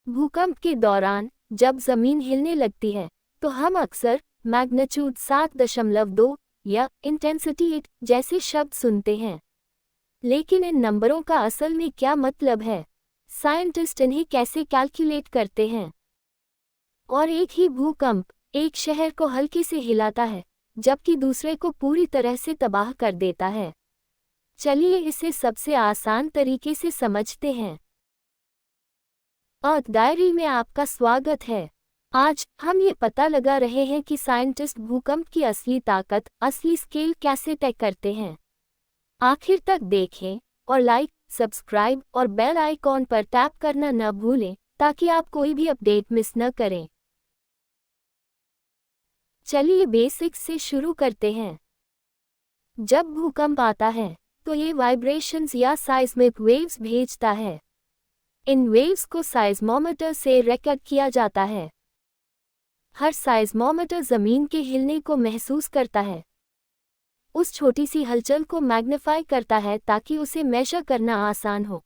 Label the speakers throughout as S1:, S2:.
S1: भूकंप के दौरान जब जमीन हिलने लगती है तो हम अक्सर मैग्नीट्यूड 7.2 या इंटेंसिटी 8 जैसे शब्द सुनते हैं। लेकिन इन नंबरों का असल में क्या मतलब है? साइंटिस्ट इन्हें कैसे कैलकुलेट करते हैं? और एक ही भूकंप एक शहर को हल्के से हिलाता है जबकि दूसरे को पूरी तरह से तबाह कर देता है। चलिए इसे सबसे आसान तरीके से समझते हैं। अर्थ डायरी में आपका स्वागत है। आज हम ये पता लगा रहे हैं कि साइंटिस्ट भूकंप की असली ताकत, असली स्केल कैसे तय करते हैं। आखिर तक देखें और लाइक, सब्सक्राइब और बेल आइकॉन पर टैप करना न भूलें ताकि आप कोई भी अपडेट मिस न करें। चलिए बेसिक्स से शुरू करते हैं। जब भूकंप आता है तो ये वाइब्रेशंस या साइस्मिक वेव्स भेजता है। इन वेव्स को साइज्मोमीटर से रिकॉर्ड किया जाता है। हर साइज्मोमीटर जमीन के हिलने को महसूस करता है। उस छोटी सी हलचल को मैग्नीफाई करता है ताकि उसे मेजर करना आसान हो,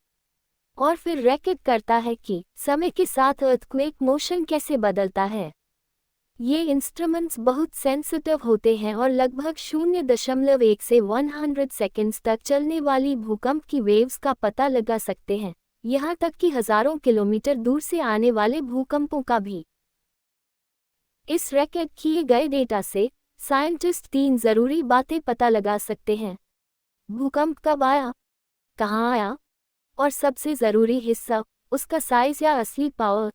S1: और फिर रिकॉर्ड करता है कि समय के साथ अर्थक्वेक मोशन कैसे बदलता है। ये इंस्ट्रूमेंट्स बहुत सेंसिटिव होते हैं और लगभग 0.1 से 100 सेकंड्स तक चलने वाली भूकंप की वेव्स का पता लगा सकते हैं, यहाँ तक कि हजारों किलोमीटर दूर से आने वाले भूकंपों का भी। इस रिकॉर्ड किए गए डेटा से साइंटिस्ट 3 जरूरी बातें पता लगा सकते हैं: भूकंप कब आया, कहाँ आया, और सबसे जरूरी हिस्सा, उसका साइज या असली पावर,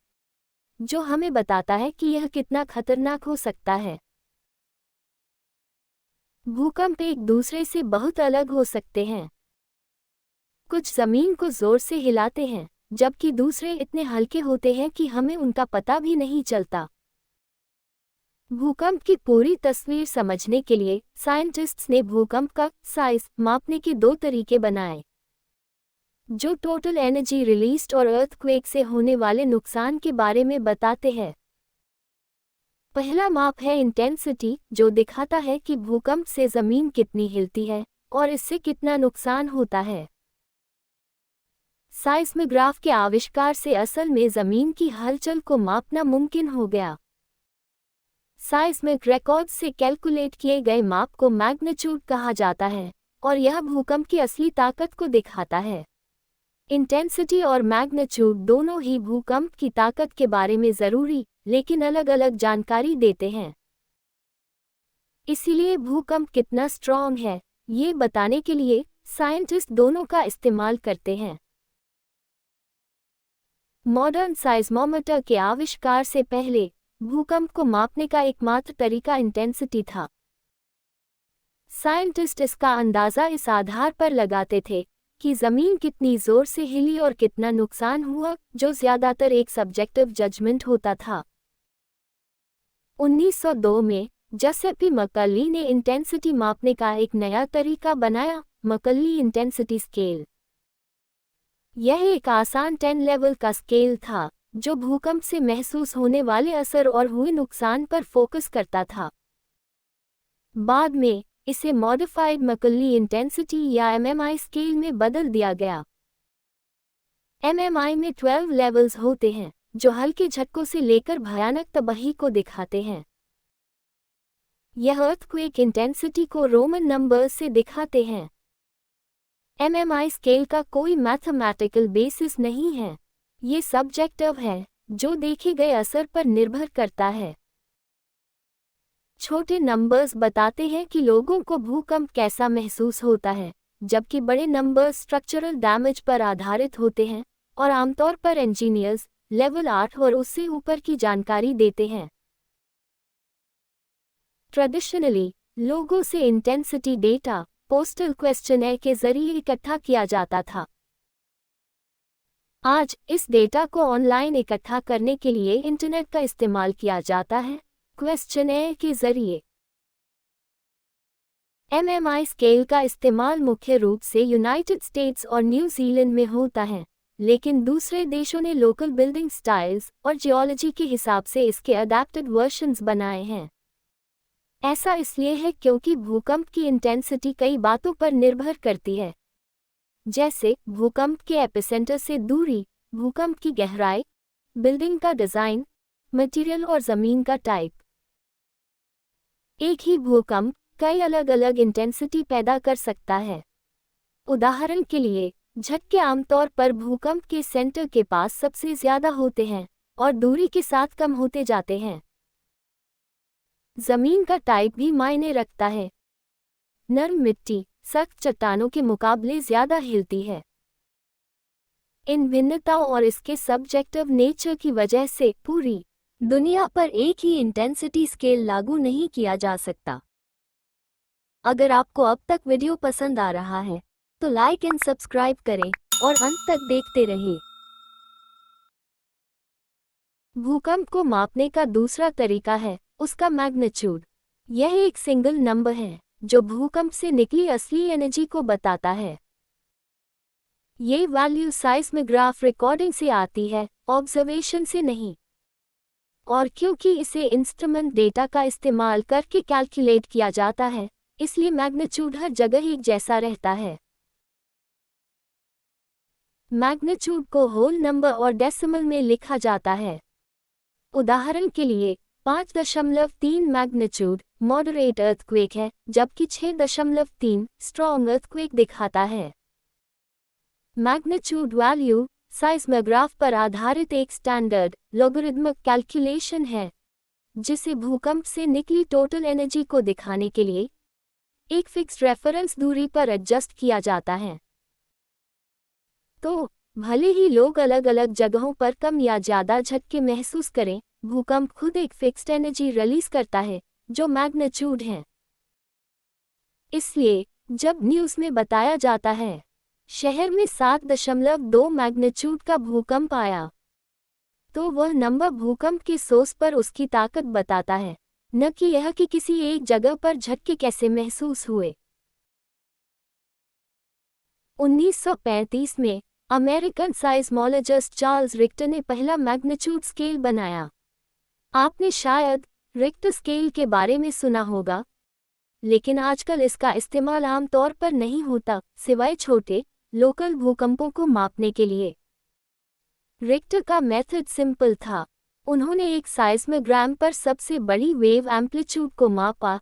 S1: जो हमें बताता है कि यह कितना खतरनाक हो सकता है। भूकंप एक दूसरे से बहुत अलग हो सकते हैं। कुछ जमीन को जोर से हिलाते हैं जबकि दूसरे इतने हल्के होते हैं कि हमें उनका पता भी नहीं चलता। भूकंप की पूरी तस्वीर समझने के लिए साइंटिस्ट्स ने भूकंप का साइज मापने के 2 तरीके बनाए, जो टोटल एनर्जी रिलीज्ड और अर्थक्वेक से होने वाले नुकसान के बारे में बताते हैं। पहला माप है इंटेंसिटी, जो दिखाता है कि भूकंप से जमीन कितनी हिलती है और इससे कितना नुकसान होता है। साइस्मोग्राफ के आविष्कार से असल में जमीन की हलचल को मापना मुमकिन हो गया। साइस्मिक रिकॉर्ड्स से कैलकुलेट किए गए माप को मैग्नीट्यूड कहा जाता है और यह भूकंप की असली ताकत को दिखाता है। इंटेंसिटी और मैग्नीट्यूड दोनों ही भूकंप की ताकत के बारे में जरूरी लेकिन अलग-अलग जानकारी देते हैं। इसीलिए भूकंप कितना स्ट्रॉन्ग है, ये बताने के लिए साइंटिस्ट दोनों का इस्तेमाल करते हैं। मॉडर्न साइज्मोमीटर के आविष्कार से पहले भूकंप को मापने का एकमात्र तरीका इंटेंसिटी था। साइंटिस्ट इसका अंदाजा इस आधार पर लगाते थे कि जमीन कितनी जोर से हिली और कितना नुकसान हुआ, जो ज्यादातर एक सब्जेक्टिव जजमेंट होता था। 1902 में जसेपी मकल्ली ने इंटेंसिटी मापने का एक नया तरीका बनाया, मकल्ली इंटेंसिटी स्केल। यह एक आसान 10 लेवल का स्केल था जो भूकंप से महसूस होने वाले असर और हुए नुकसान पर फोकस करता था। बाद में इसे मॉडिफाइड मकल्ली इंटेंसिटी या एमएमआई स्केल में बदल दिया गया। एमएमआई में 12 लेवल्स होते हैं जो हल्के झटकों से लेकर भयानक तबाही को दिखाते हैं। यह अर्थक्वेक इंटेंसिटी को रोमन नंबर्स से दिखाते हैं। एमएमआई स्केल का कोई मैथमेटिकल बेसिस नहीं है, ये सब्जेक्टिव है जो देखे गए असर पर निर्भर करता है। छोटे नंबर्स बताते हैं कि लोगों को भूकंप कैसा महसूस होता है, जबकि बड़े नंबर्स स्ट्रक्चरल डैमेज पर आधारित होते हैं और आमतौर पर इंजीनियर्स लेवल 8 और उससे ऊपर की जानकारी देते हैं। ट्रेडिशनली लोगों से इंटेंसिटी डेटा पोस्टल क्वेश्चनर के जरिए इकट्ठा किया जाता था। आज इस डेटा को ऑनलाइन इकट्ठा करने के लिए इंटरनेट का इस्तेमाल किया जाता है, क्वेश्चनर के जरिए। एमएमआई स्केल का इस्तेमाल मुख्य रूप से यूनाइटेड स्टेट्स और न्यूजीलैंड में होता है, लेकिन दूसरे देशों ने लोकल बिल्डिंग स्टाइल्स और जियोलॉजी के हिसाब से इसके अडैप्टेड वर्जन्स बनाए हैं। ऐसा इसलिए है क्योंकि भूकंप की इंटेंसिटी कई बातों पर निर्भर करती है, जैसे भूकंप के एपिसेंटर से दूरी, भूकंप की गहराई, बिल्डिंग का डिजाइन, मटेरियल और जमीन का टाइप। एक ही भूकंप कई अलग अलग इंटेंसिटी पैदा कर सकता है। उदाहरण के लिए, झटके आमतौर पर भूकंप के सेंटर के पास सबसे ज्यादा होते हैं और दूरी के साथ कम होते जाते हैं। जमीन का टाइप भी मायने रखता है। नरम मिट्टी सख्त चट्टानों के मुकाबले ज्यादा हिलती है। इन भिन्नताओं और इसके सब्जेक्टिव नेचर की वजह से पूरी दुनिया पर एक ही इंटेंसिटी स्केल लागू नहीं किया जा सकता। अगर आपको अब तक वीडियो पसंद आ रहा है तो लाइक एंड सब्सक्राइब करें और अंत तक देखते रहें। भूकंप को मापने का दूसरा तरीका है उसका मैग्नीट्यूड। यह एक सिंगल नंबर है जो भूकंप से निकली असली एनर्जी को बताता है। ये वैल्यू साइस्मोग्राफ रिकॉर्डिंग से आती है, ऑब्जर्वेशन से नहीं। और क्योंकि इसे इंस्ट्रूमेंट डेटा का इस्तेमाल करके कैलकुलेट किया जाता है, इसलिए मैग्नीट्यूड हर जगह एक जैसा रहता है। मैग्नीट्यूड को होल नंबर और डेसिमल में लिखा जाता है। उदाहरण के लिए 5.3 मैग्नीट्यूड मॉडरेट अर्थक्वेक है, जबकि 6.3 स्ट्रॉन्ग अर्थक्वेक दिखाता है। मैग्नीट्यूड वैल्यू साइस्मोग्राफ पर आधारित एक स्टैंडर्ड लॉगरिदमिक कैलकुलेशन है, जिसे भूकंप से निकली टोटल एनर्जी को दिखाने के लिए एक फिक्स्ड रेफरेंस दूरी पर एडजस्ट किया जाता है। तो भले ही लोग अलग अलग जगहों पर कम या ज़्यादा झटके महसूस करें, भूकंप खुद एक फिक्स्ड एनर्जी रिलीज करता है जो मैग्नीट्यूड है। इसलिए जब न्यूज़ में बताया जाता है शहर में 7.2 मैग्नीट्यूड का भूकंप आया, तो वह नंबर भूकंप के सोर्स पर उसकी ताकत बताता है, न कि यह कि किसी एक जगह पर झटके कैसे महसूस हुए। 1935 में अमेरिकन साइस्मोलॉजिस्ट चार्ल्स रिक्टर ने पहला मैग्नीट्यूड स्केल बनाया। आपने शायद रिक्टर स्केल के बारे में सुना होगा, लेकिन आजकल इसका इस्तेमाल आमतौर पर नहीं होता, सिवाय छोटे लोकल भूकंपों को मापने के लिए। रिक्टर का मेथड सिंपल था। उन्होंने एक साइस्मोग्राम पर सबसे बड़ी वेव एम्पलीट्यूड को मापा,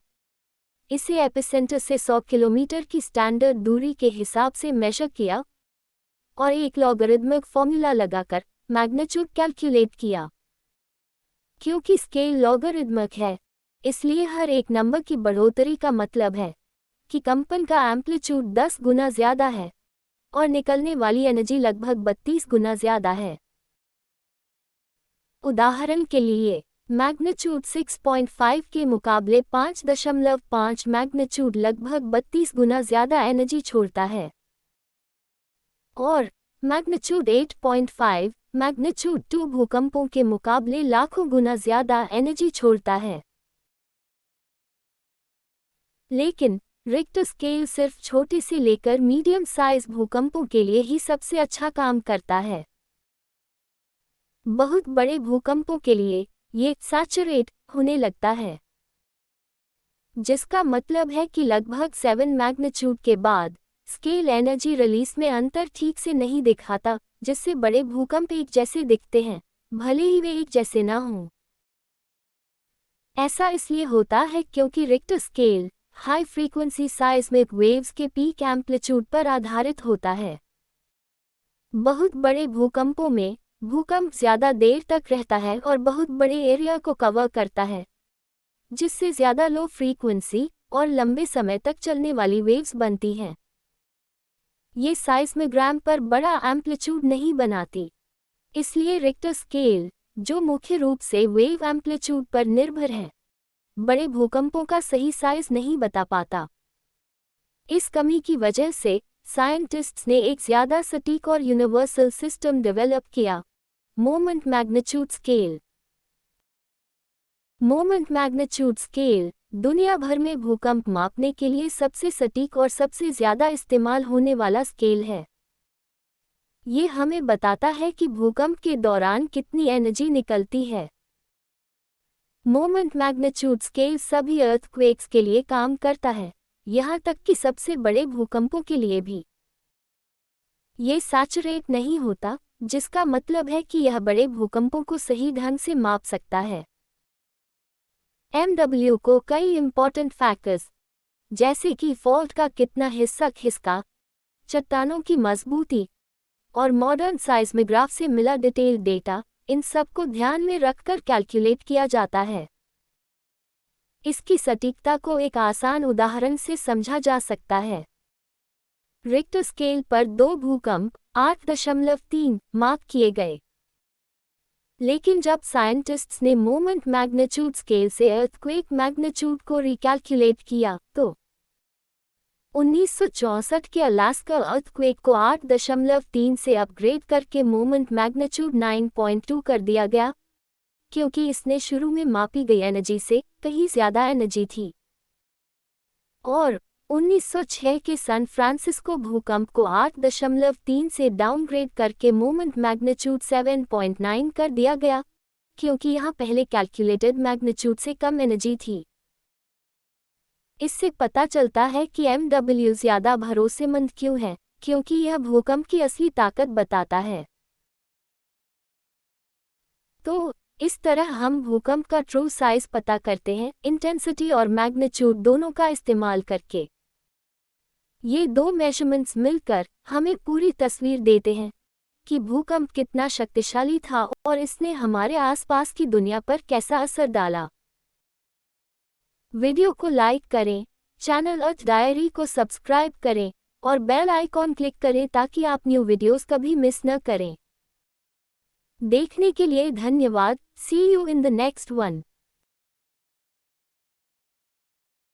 S1: इसे एपिसेंटर से 100 किलोमीटर की स्टैंडर्ड दूरी के हिसाब से मेजर किया और एक लॉगरिदमिक फॉर्मूला लगाकर मैग्नीट्यूड कैलकुलेट किया। क्योंकि स्केल लॉगरिदमिक है, इसलिए हर एक नंबर की बढ़ोतरी का मतलब है कि कंपन का एम्पलीट्यूड 10 गुना ज़्यादा है और निकलने वाली एनर्जी लगभग 32 गुना ज़्यादा है। उदाहरण के लिए, मैग्नीट्यूड 6.5 के मुकाबले 5.5 मैग्नीट्यूड लगभग 32 गुना ज़्यादा एनर्जी छोड़ता है, और मैग्नीट्यूड 8.5 मैग्नीट्यूड 2 भूकंपों के मुकाबले लाखों गुना ज़्यादा एनर्जी छोड़ता है। लेकिन रिक्टर स्केल सिर्फ छोटे से लेकर मीडियम साइज भूकंपों के लिए ही सबसे अच्छा काम करता है। बहुत बड़े भूकंपों के लिए ये सैचुरेट होने लगता है, जिसका मतलब है कि लगभग 7 मैग्नीट्यूड के बाद स्केल एनर्जी रिलीज में अंतर ठीक से नहीं दिखाता, जिससे बड़े भूकंप एक जैसे दिखते हैं, भले ही वे एक जैसे ना हों। ऐसा इसलिए होता है क्योंकि Richter scale high frequency साइस्मिक waves के पीक एम्पलीट्यूड पर आधारित होता है। बहुत बड़े भूकंपों में भूकंप ज़्यादा देर तक रहता है और बहुत बड़े एरिया को कवर करता है, जिससे ज़्यादा लो फ्रीक्वेंसी और लंबे समय तक चलने वाली वेव्स बनती हैं। ये साइस्मोग्राम पर बड़ा एम्पलीट्यूड नहीं बनाती, इसलिए रिक्टर स्केल, जो मुख्य रूप से वेव एम्पलीट्यूड पर निर्भर है, बड़े भूकंपों का सही साइज नहीं बता पाता। इस कमी की वजह से साइंटिस्ट्स ने एक ज़्यादा सटीक और यूनिवर्सल सिस्टम डेवलप किया, moment magnitude scale. Moment magnitude scale दुनिया भर में भूकंप मापने के लिए सबसे सटीक और सबसे ज़्यादा इस्तेमाल होने वाला स्केल है। ये हमें बताता है कि भूकंप के दौरान कितनी एनर्जी निकलती है। मोमेंट मैग्नीट्यूड स्केल सभी अर्थक्वेक्स के लिए काम करता है, यहाँ तक कि सबसे बड़े भूकंपों के लिए भी। ये सैचुरेट नहीं होता, जिसका मतलब है कि यह बड़े भूकंपों को सही ढंग से माप सकता है। MW को कई इम्पोर्टेंट फैक्टर्स जैसे कि फॉल्ट का कितना हिस्सा खिसका, चट्टानों की मजबूती और मॉडर्न साइस्मोग्राफ से मिला डिटेल्ड डेटा, इन सब को ध्यान में रखकर कैलकुलेट किया जाता है। इसकी सटीकता को एक आसान उदाहरण से समझा जा सकता है। रिक्टर स्केल पर 2 भूकंप 8.3 मार्क किए गए। लेकिन जब साइंटिस्ट्स ने मोमेंट मैग्नीट्यूड स्केल से अर्थक्वेक मैग्नीट्यूड को रिकैलकुलेट किया तो 1964 के अलास्का अर्थक्वेक को 8.3 से अपग्रेड करके मोमेंट मैग्नीट्यूड 9.2 कर दिया गया, क्योंकि इसने शुरू में मापी गई एनर्जी से कहीं ज़्यादा एनर्जी थी। और 1906 के सैन फ्रांसिस्को भूकंप को 8.3 से डाउनग्रेड करके मोमेंट मैग्नीट्यूड 7.9 कर दिया गया, क्योंकि यहाँ पहले कैलकुलेटेड मैग्नीट्यूड से कम एनर्जी थी। इससे पता चलता है कि MW ज़्यादा भरोसेमंद क्यों है, क्योंकि यह भूकंप की असली ताकत बताता है। तो इस तरह हम भूकंप का ट्रू साइज पता करते हैं, इंटेंसिटी और मैग्नीट्यूड दोनों का इस्तेमाल करके। ये 2 मेजरमेंट्स मिलकर हमें पूरी तस्वीर देते हैं कि भूकंप कितना शक्तिशाली था और इसने हमारे आसपास की दुनिया पर कैसा असर डाला। वीडियो को लाइक करें, चैनल अर्थ डायरी को सब्सक्राइब करें और बेल आइकॉन क्लिक करें ताकि आप न्यू वीडियोस कभी मिस न करें। देखने के लिए धन्यवाद। See you in the next one.